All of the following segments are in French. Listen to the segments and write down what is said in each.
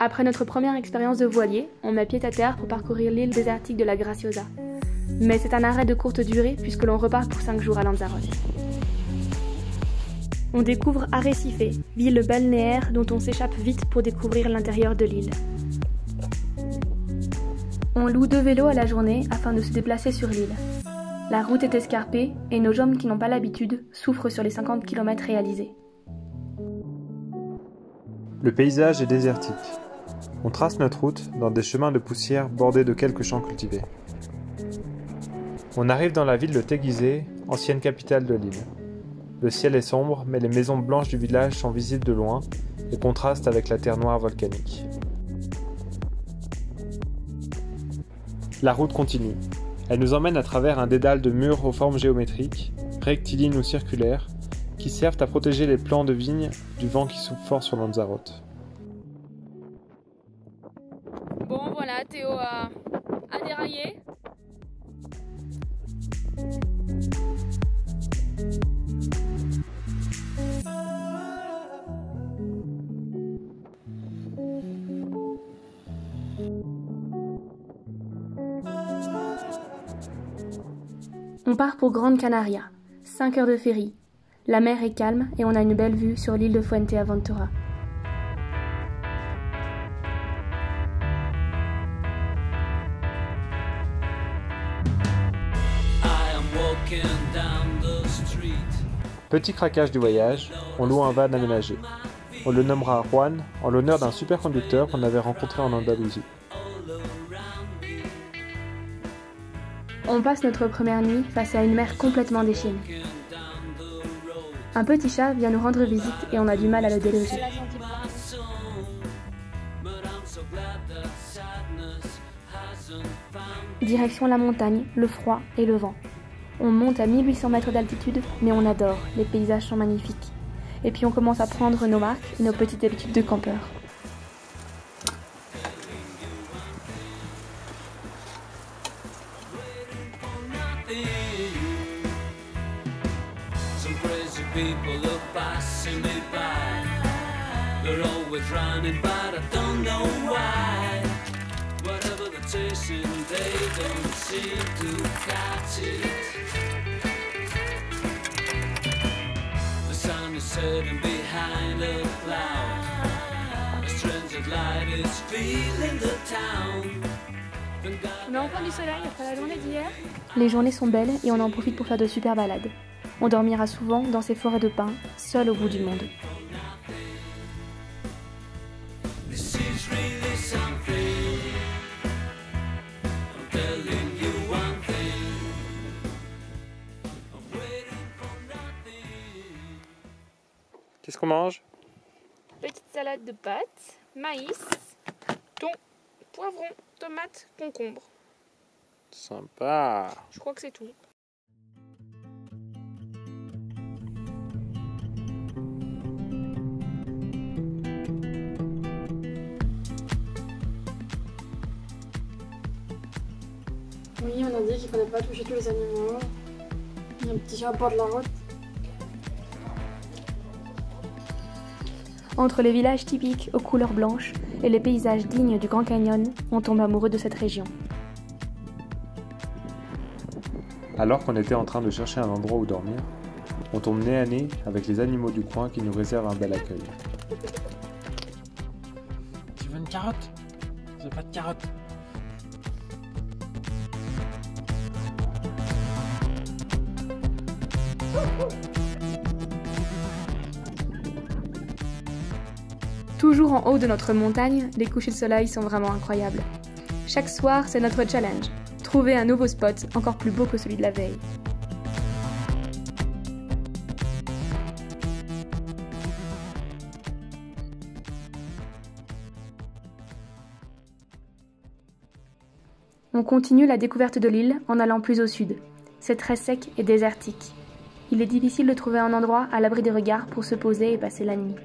Après notre première expérience de voilier, on met pied à terre pour parcourir l'île désertique de la Graciosa. Mais c'est un arrêt de courte durée puisque l'on repart pour 5 jours à Lanzarote. On découvre Arrecife, ville balnéaire dont on s'échappe vite pour découvrir l'intérieur de l'île. On loue 2 vélos à la journée afin de se déplacer sur l'île. La route est escarpée et nos jambes qui n'ont pas l'habitude souffrent sur les 50 km réalisés. Le paysage est désertique. On trace notre route dans des chemins de poussière bordés de quelques champs cultivés. On arrive dans la ville de Teguise, ancienne capitale de l'île. Le ciel est sombre, mais les maisons blanches du village sont visibles de loin et contrastent avec la terre noire volcanique. La route continue. Elle nous emmène à travers un dédale de murs aux formes géométriques, rectilignes ou circulaires, qui servent à protéger les plants de vignes du vent qui souffle fort sur Lanzarote. Bon voilà, Théo a déraillé. On part pour Grande Canaria, 5 heures de ferry. La mer est calme et on a une belle vue sur l'île de Fuerteventura. Petit craquage du voyage, on loue un van aménagé. On le nommera Juan en l'honneur d'un superconducteur qu'on avait rencontré en Andalousie. On passe notre première nuit face à une mer complètement déchaînée. Un petit chat vient nous rendre visite et on a du mal à le déloger. Direction la montagne, le froid et le vent. On monte à 1800 mètres d'altitude, mais on adore, les paysages sont magnifiques. Et puis on commence à prendre nos marques et nos petites habitudes de campeur. On a enfin du soleil après la journée d'hier. Les journées sont belles et on en profite pour faire de super balades. On dormira souvent dans ces forêts de pins, seuls au bout du monde. Qu'est-ce qu'on mange? Petite salade de pâtes, maïs, thon, poivron, tomates, concombre. Sympa. Je crois que c'est tout. Oui, on a dit qu'il ne fallait pas toucher tous les animaux. Il y a un petit chat au bord de la route. Entre les villages typiques aux couleurs blanches et les paysages dignes du Grand Canyon, on tombe amoureux de cette région. Alors qu'on était en train de chercher un endroit où dormir, on tombe nez à nez avec les animaux du coin qui nous réservent un bel accueil. Tu veux une carotte? J'ai pas de carotte. Toujours en haut de notre montagne, les couchers de soleil sont vraiment incroyables. Chaque soir, c'est notre challenge. Trouver un nouveau spot encore plus beau que celui de la veille. On continue la découverte de l'île en allant plus au sud. C'est très sec et désertique. Il est difficile de trouver un endroit à l'abri des regards pour se poser et passer la nuit.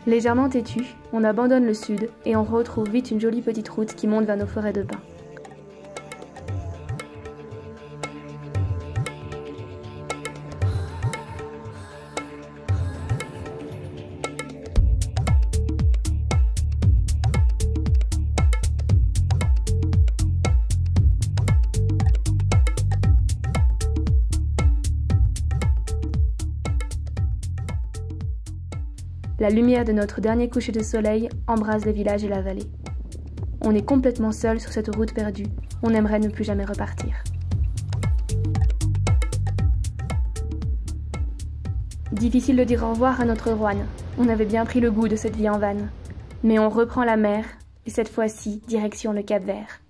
Légèrement têtu, on abandonne le sud et on retrouve vite une jolie petite route qui monte vers nos forêts de pins. La lumière de notre dernier coucher de soleil embrase les villages et la vallée. On est complètement seul sur cette route perdue. On aimerait ne plus jamais repartir. Difficile de dire au revoir à notre Roanne. On avait bien pris le goût de cette vie en vanne. Mais on reprend la mer, et cette fois-ci, direction le Cap-Vert.